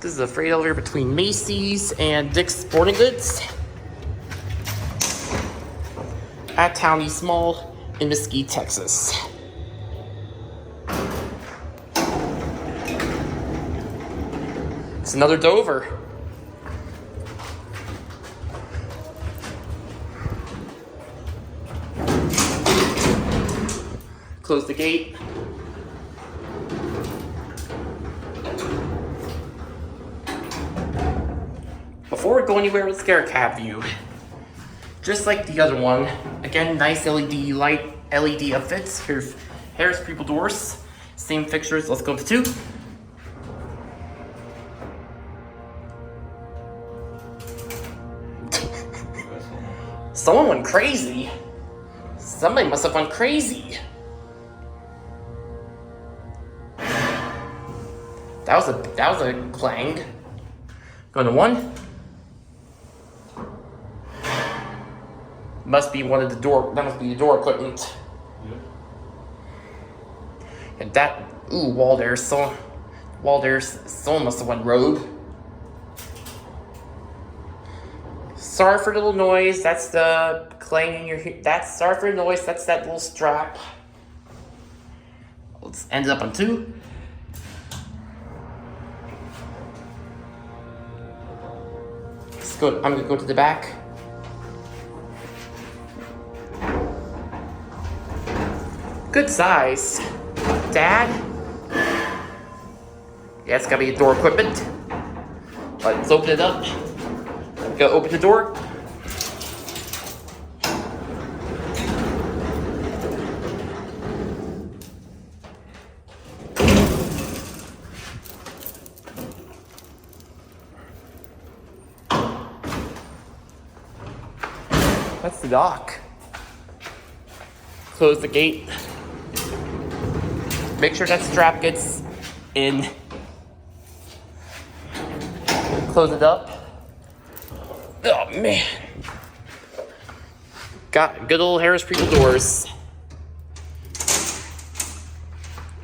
This is a freight elevator between Macy's and Dick's Sporting Goods at Town East Mall in Mesquite, Texas. It's another Dover. Close the gate. Before we go anywhere, let's get our cab view. Just like the other one, again, nice LED light, LED outfits. Here's Harris-Preble doors, same fixtures. Let's go to 2. Someone went crazy. Somebody must have gone crazy. That was a clang. Going to 1. Must be one of the door. That must be the door equipment. Yeah. And that wall there. Someone must have went rogue. Sorry for the little noise. That's the clang in your. Sorry for the noise. That's that little strap. Let's end up on 2. Let's go. I'm gonna go to the back. Good size. Dad? Yeah, it's gotta be door equipment. Let's open it up. Go open the door. That's the dock. Close the gate. Make sure that strap gets in. Close it up. Oh man. Got good old Harris-Preble doors.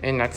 And that's it.